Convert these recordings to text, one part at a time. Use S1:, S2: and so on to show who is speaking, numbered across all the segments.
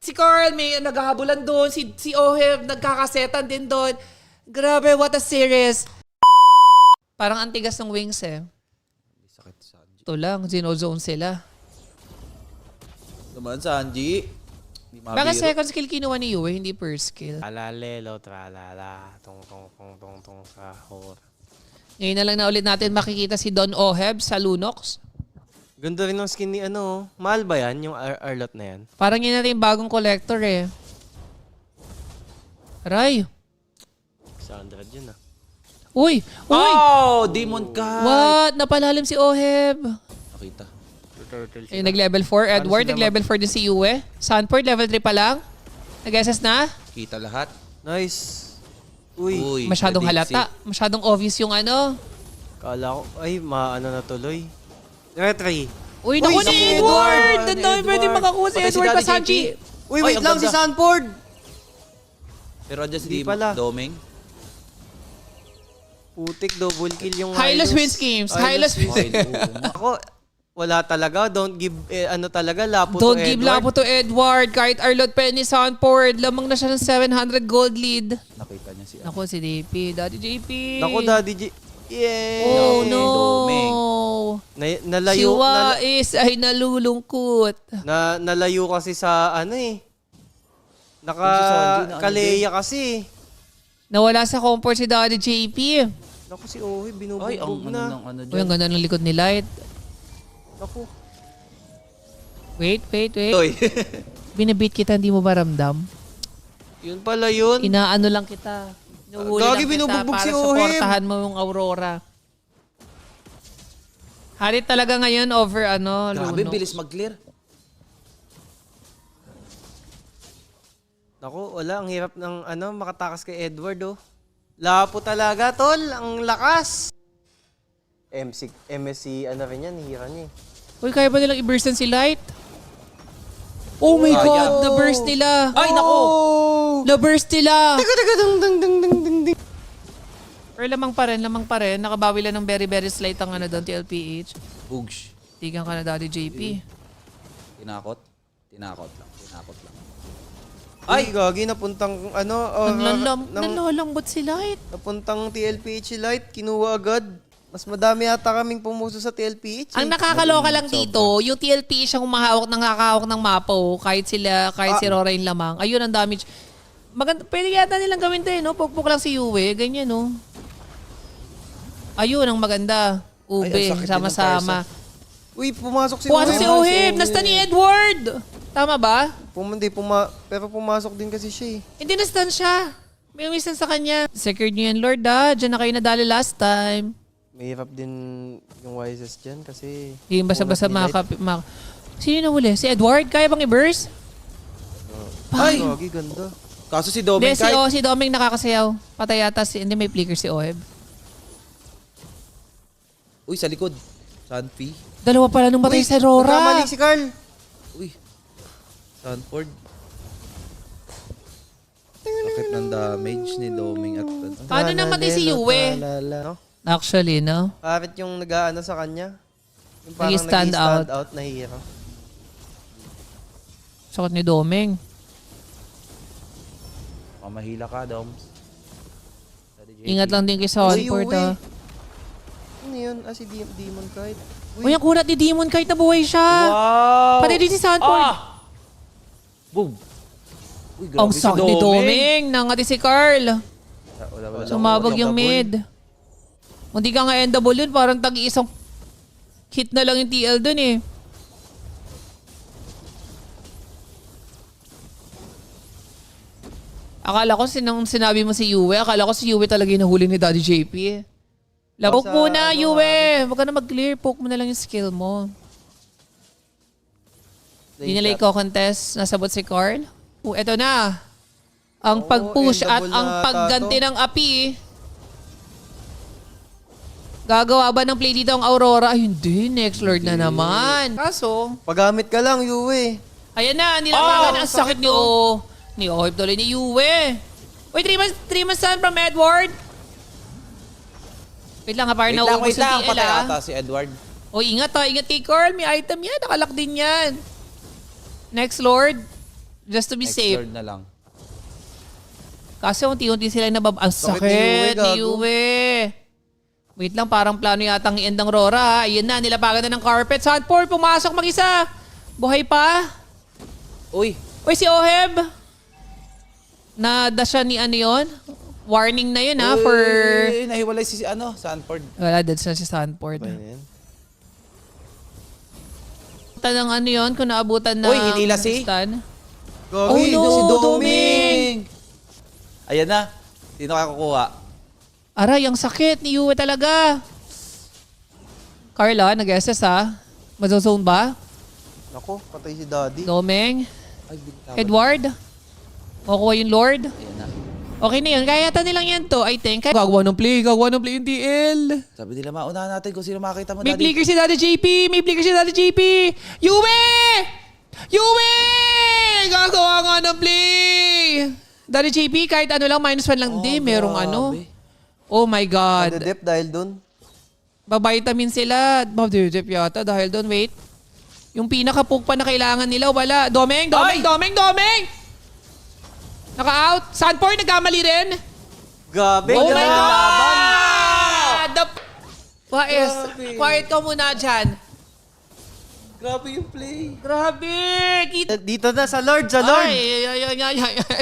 S1: Si Carl may naghahabulan doon, si Oheb nagkakasetan din doon. Grabe, what a series. Parang antigas ng wings eh.
S2: Sakit sa Sanji.
S1: Ito lang, zinozone sila.
S2: Naman Sanji.
S1: Baka second skill kinuha ni Yue, hindi first skill.
S3: Alalelo, tralala, tong sahur.
S1: Ngayon na lang na ulit natin makikita si Don Oheb sa Lunox.
S3: Ganda rin ng skin ni ano. Mahal ba yan, yung Arlot na yan?
S1: Parang yun natin yung bagong collector eh. Aray.
S3: 600 yun ah.
S1: Uy! Uy!
S2: Oh! Demon Kai!
S1: What? Napalalim si Oheb.
S2: Nakita.
S3: Turtle
S1: Ay, nag-level 4. Edward, nag-level 4 din si Yue. Sanford, level 3 pa lang. Nag-SS na.
S2: Kita lahat.
S3: Nice. Uy.
S1: Masyadong
S2: Dixie.
S1: halata. Masyadong obvious yung ano.
S3: Kala ko, ay, maano na tuloy. Retry.
S1: Uy, naku ni Edward! Doon tayo pwede makakuha si
S2: Patay si
S1: Edward
S2: Daddy
S1: pa, Sanji.
S2: JP.
S3: Uy,
S2: Ay,
S3: wait
S2: ang
S3: lang si
S2: ganda.
S3: Sanford!
S2: Pero andyan si
S3: Di pala.
S2: Doming.
S3: Putik, double kill yung
S1: Hylos wins games. Hylos wins.
S2: Okay,
S3: Ako, wala talaga. Don't give, ano talaga, lapo
S1: Don't
S3: to
S1: give
S3: Edward.
S1: lapo to Edward. Kahit Arlot Penny Sanford, lamang na siya ng 700 gold lead.
S2: Nakita niya si
S1: Naku, si DP. Daddy JP.
S3: Naku, Daddy G. Yeah!
S1: Oh,
S2: Naku,
S1: no.
S2: Doming.
S3: Nalayo,
S1: Siwa is ay nalulungkot.
S3: nalayo kasi sa ano eh.
S2: Si Sanji na ano
S3: Kaleya kasi.
S1: Nawala sa comfort si Daddy JP.
S3: Naku, si Ohi,
S2: Ay, ang
S3: binubugbog
S2: ano
S3: na.
S2: ng ano
S1: Uy, ang
S2: dyan.
S1: ganda ng likod ni Light.
S3: Naku.
S1: Wait.
S2: Toy.
S1: Binabit kita, hindi mo maramdam.
S3: Yun pala yun.
S1: Inaano lang kita. Inuhuli
S3: Gagi,
S1: lang kita
S3: binubugbog
S1: para
S3: si Oheb.
S1: supportahan mo yung Aurora. Harit talaga ngayon over ano,
S2: Grabe,
S1: Lunox.
S2: bilis mag-clear.
S3: Naku, wala. Ang hirap ng ano, makatakas kay Edward oh. Lapo talaga, tol. Ang lakas. MSC, ano rin yan, hira niya eh.
S1: Uy, kaya ba nilang i-burst si Light? Oh my God, na-burst nila.
S2: Ay, nako!
S1: Na-burst nila.
S3: Teka, ding.
S1: Pero lamang pa rin. Nakabawi lang ng very, very slight ang ano doon, TLPH.
S2: Bugs.
S1: Tigan ka na, Daddy JP.
S2: Tinakot lang.
S3: Ay, gagi, napuntang ano.
S1: Nanlalambot si Light.
S3: Napuntang TLPH Lite, kinuha agad. Mas madami yata kaming pumuso sa TLPH.
S1: Ang nakakaloka lang dito, yung TLPH ang nakakahawak ng mapo, kahit si Rora yung lamang. Ayun ang damage. Maganda, pwede yata nilang gawin din, no? Pukpuk lang si Yue, ganyan, no? Ayun ang maganda. Ube,
S2: Ay, ang sakit din ng
S1: sama-sama.
S3: Uy, pumasok si
S1: Pumasok si Oheb! Nasta ni Edward! Tama ba?
S3: Pero pumasok din kasi siya eh.
S1: Hindi nastan siya. May umisan sa kanya. Secured niyo yan, Lord, Diyan na kayo nadali last time.
S3: Mahirap din yung Wisest dyan kasi...
S1: Hindi basta-basta
S3: ulat ni Light.
S1: Sino na huli? Si Edward? Kaya bang i-burst?
S3: Ay! Gagi, ganda.
S2: Kaso si
S1: Hindi,
S2: Doming kahit...
S1: si Doming nakakasayaw. Patay yata hindi may flicker si Oheb.
S2: Uy, sa likod. Sanfi.
S1: Dalawa pala nung patay si Rora.
S3: Nagkamali si Carl.
S2: Uy. Sanford. Sakit ng damage ni Doming at...
S1: Paano namatay si Yue?
S3: No?
S1: Actually, no?
S3: Bakit yung nag-aano sa kanya? Yung parang
S1: Nag-stand
S3: nag-stand out na hero.
S1: Sakot ni Doming.
S2: Mahila ka, Doms.
S1: Ingat lang din kay Sanford,
S3: Yue.
S1: ah.
S3: Ano yun? Si Demon Kite.
S1: Uy, ang kunat ni Demon kahit nabuhay siya.
S3: Wow!
S1: Pati din si Sanford.
S2: Boom! Uy,
S1: Ang
S2: si
S1: sakit ni Doming. Nangati si Carl.
S3: Wala,
S1: Sumabog yung mid. Hindi ka nga endable yun. Parang tag-iisang hit na lang yung TL dun eh. Akala ko nung sinabi mo si Yue, akala ko si Yue talaga yung nahuli ni Daddy JP eh. Poke muna, Yue. Huwag ka na mag-clear. Poke mo na lang yung skill mo. Hindi nila i-contest. Nasabot si Carl. Eto na. Ang pag-push at
S3: endable
S1: ang
S3: na
S1: pagganti
S3: tato.
S1: ng api. Gagawa ba ng play dito ang Aurora? Ay, hindi. Next Lord na naman. Kaso,
S3: Paggamit ka lang, Yue.
S1: ayan na. Nilamangan ang sakit ni Oheb tuloy ni Yue. Uy, 3 months son from Edward. Wait lang ha, parang nauubos yung TL
S2: Patay
S1: ah.
S2: ata si Edward.
S1: O ingat ha, ingat kay Carl. May item yan. Nakalak din yan. Next Lord. Just to be
S2: Next
S1: safe.
S2: Lord na lang.
S1: Kasi unti-unti sila Ang
S3: Sakit
S1: sakit
S3: ni
S1: ni
S3: Yue,
S1: Yue. Wait lang, parang plano yatang i-end ng Rora. Ayun na, nilabagan na ng carpet. Sunport, pumasok mag-isa. Buhay pa.
S2: Uy!
S1: Uy, si Oheb. Nada siya ni ano yun? Warning na yun ha, for...
S2: Uy, nahiwalay si Sanford.
S1: Wala, dead na si Sunport.
S3: Ayan.
S1: Tanang ano yun, kung naabutan ng
S2: Uy, hinila si-
S1: stun.
S3: Gogi,
S1: Oh, no,
S3: si
S1: Doming!
S2: Ayan na. Sino kaya kukuha?
S1: Aray, ang sakit ni Yue talaga. Carla, nag-SS ha? Mazozone ba?
S3: Ako, patay si Daddy.
S1: Domeng?
S2: Ay, bigtawan.
S1: Edward? Makukuha yung Lord?
S2: Ayan na.
S1: Okay na yun. Kaya yata nilang yan to, I think. Gagawa ng play yung DL.
S2: Sabi nila, maunahan natin kung sino makita mo,
S1: May
S2: Daddy.
S1: flicker si Daddy JP! May flicker si Daddy JP! Yue! Yue! Gagawa nga ng play! Daddy JP, kahit ano lang, -1 lang. Di, merong ano.
S2: grabe.
S1: Oh my God.
S3: Nadedep dahil dun.
S1: Babitamin sila. Babdidip yata dahil doon. Wait. Yung pinaka-poke pa na kailangan nila, wala. Domeng!
S2: Ay!
S1: Naka-out. Sunport, nagkamali rin.
S3: Gabi,
S1: Oh my
S3: gabi ang laban.
S1: God! Paes,
S2: Grabe.
S1: quiet ka muna dyan.
S2: Grabe yung play.
S1: Grabe! Kita.
S3: Dito na sa Lord, sa Lord.
S1: Ay.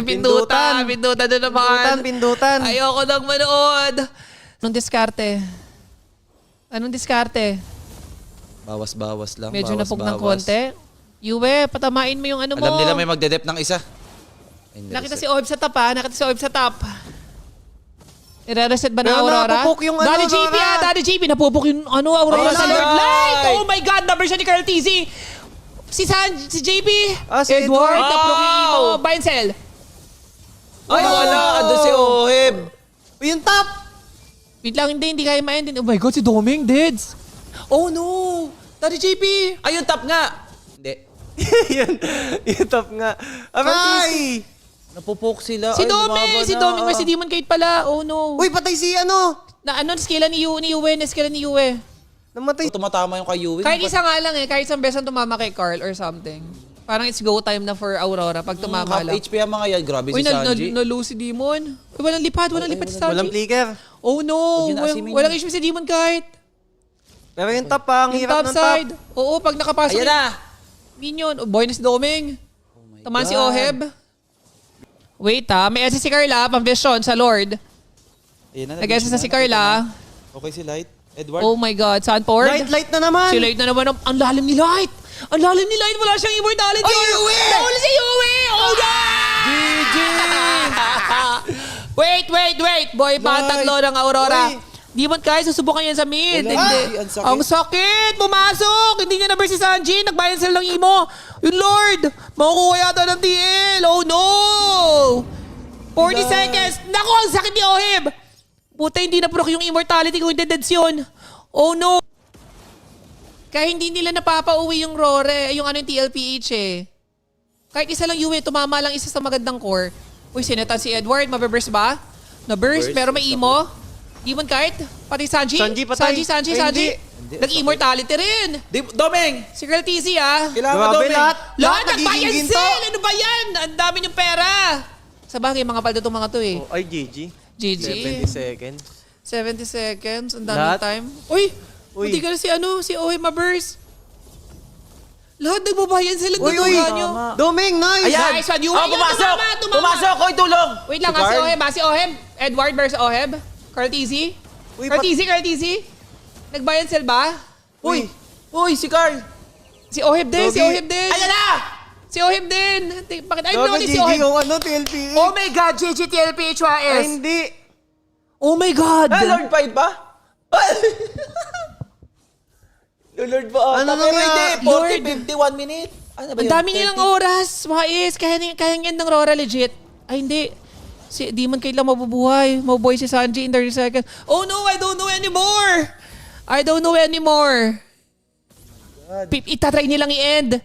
S1: Pindutan na naman.
S3: Pindutan.
S1: Ayoko nang manood. Anong diskarte?
S2: Bawas-bawas lang.
S1: Medyo napog ng
S2: bawas-bawas.
S1: konti. Yue, patamain mo yung ano mo.
S2: Alam nila may magdedep ng isa. Ay, hindi,
S1: Nakita
S2: reset.
S1: si Oheb sa top ha? Nakita si Oheb sa top. I-reset ba na
S3: Pero
S1: Aurora?
S3: napupok yung ano,
S1: Daddy JP
S3: Aurora.
S1: Daddy JP. Napupok yung ano, Aurora
S3: Ay,
S1: sa Lord
S3: Lord.
S1: Light. Oh my God, number siya ni Carl TZ. Si JP.
S3: Ah, si Edward.
S1: Napupok yung imo. Buy and sell.
S2: Ay, wala. Ando si Oheb.
S3: Yung top.
S1: Wait lang, hindi kaya ma-end. Oh my God, si Doming, deads. Oh no. Daddy JP.
S2: Ay, yung top nga. Hindi.
S3: yung top nga. Aray!
S2: Napupok sila.
S1: Si
S2: Ay,
S1: Doming.
S2: lumaba
S1: Si
S2: na.
S1: Doming. May si Demon Kate pala. Oh no.
S3: Uy, patay si ano?
S1: Na ano, skilla ni Yue. Na-skilla ni Yue.
S3: Namatay.
S2: Tumatama yung kay Yui.
S1: Kahit isa nga lang eh. Kahit isang beses ang tumama kay Carl or something. Parang it's go time na for Aurora pag tumama
S2: Half
S1: lang.
S2: HP ang mga yan. Grabe
S1: Uy,
S2: si Sanji.
S1: na-lose si Demon. Uy, walang lipad si Sanji.
S3: Walang flicker.
S1: Oh no,
S2: Huwag yun asimin
S1: walang
S2: yun.
S1: HP si Demon kahit.
S3: Pero yung top pa, ang
S1: Yung
S3: hirap
S1: top
S3: ng top.
S1: side. Oo, pag nakapasok
S2: Ayan na.
S1: Minion. Oh, boy na si Doming.
S2: Oh my
S1: Tamaan si
S2: God.
S1: Oheb. Wait may SS si Carla, pang vision sa Lord.
S2: Ayan na.
S1: Nag-SS na si Carla.
S2: Okay si Light. Edward.
S1: Oh my God, Sunport.
S3: Light na naman.
S1: Si Light na naman. Ang lalim ni Light. Ang lalim ni Light. Wala siyang immortality.
S3: Ay, Yue!
S1: Nawala si Yue! Oh,
S2: GG!
S1: Wait. Boy, patatlo ng Aurora.
S3: Uy.
S1: Di mo kaya susubukan yan sa mid.
S2: Wala.
S1: Hindi.
S2: Ay, ang sakit.
S1: Ang sakit. Pumasok. Hindi niya na-verse si Sanji. Nagbayan sila ng imo. Yung Lord. Makukuha yata ng TL. Oh no. 40 seconds. Naku, ang sakit ni Oheb. Puta, hindi na proc yung immortality kung hindi deads yun. Oh no. Kaya hindi nila napapauwi yung Rore. Yung ano yung TLPH eh. Kahit isa lang Yue, tumama lang isa sa magandang core. Uy, sinatan si Edward. Mababurst ba? Na-burst,
S2: Burst,
S1: pero may imo. Demon kite. Pati Sanji.
S3: Sanji patay.
S1: Sanji.
S3: Ay,
S2: hindi.
S1: Nag-immortality rin.
S2: Domeng!
S1: Si Girl TZ ah.
S2: Kailangan mo,
S3: Grabe
S2: Domeng.
S3: lahat.
S1: Lahat
S3: nagiging
S1: nagbayan
S3: ginto.
S1: sale. Ano ba yan? Ang dami niyong pera. Sa bagay, mga paldo itong mga to eh.
S3: Oh, ay, GG.
S1: GG.
S3: 70 seconds.
S1: 70 seconds. Ang dami
S3: Lahat.
S1: time. Uy!
S3: Uy.
S1: Hindi ka na si Ohe Maburst. Lahat nagbabayan sila.
S3: Uy,
S1: Nyo.
S2: Tama.
S3: Doming, nice.
S2: Ayan!
S1: Nice one. Yui,
S2: Oh,
S1: yun,
S2: pumasok!
S1: tumama.
S2: Pumasok! Oy, tulong!
S1: Wait lang,
S2: Si
S1: si
S2: Carl.
S1: Oheb. Si Oheb. Edward versus Oheb. Carl TZ.
S3: Uy,
S1: Carl TZ. Nagbayan sila ba?
S2: Uy! Uy, si Carl!
S1: Si Oheb din.
S3: Dogi.
S2: Ayan na!
S1: Si Oheb din. Bakit? Ay,
S3: Gago,
S1: no, si
S3: GG
S1: Oheb.
S3: yung ano, TLP.
S1: Oh my God, GG TLPHYS.
S3: Ay, hindi.
S1: Oh my God.
S2: Ah, Lord 5 ba? Lord ba?
S3: Ano
S2: Pero
S3: nangyari?
S2: hindi, 40, 51 minutes. Ano ba
S1: Ang
S2: yun?
S1: dami nilang
S2: 30?
S1: oras. Wais, kaya yan ng Rora legit. Ay, hindi. Si Demon Kate lang mabubuhay. Mabubuhay si Sanji in 30 seconds. Oh no, I don't know anymore. Itatry nilang i-end.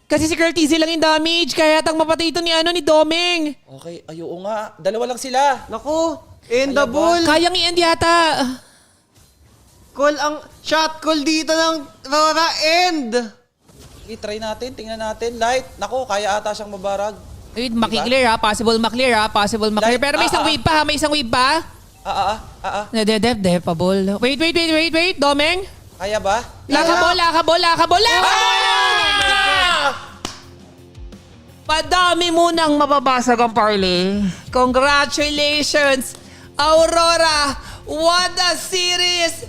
S1: Kasi si Girl TZ lang yung damage. Kaya tang mapatay ito ni Doming.
S2: Okay, ayo nga. Dalawa lang sila.
S3: Naku, endable.
S1: Kayang i-end yata.
S3: Call ang shot call dito ng Rora end.
S2: I-try natin, tingnan natin. Light, nako, kaya ata siyang mabarag.
S1: Wait, makiklear ha. Possible maklear ha. Possible maklear.
S2: Like,
S1: Pero may isang wave pa ha. May isang wave pa. Defable. Wait. Domeng.
S2: Kaya ba?
S1: Lakabol. Padami mo nang mababasag ang parlay. Congratulations, Aurora. What a series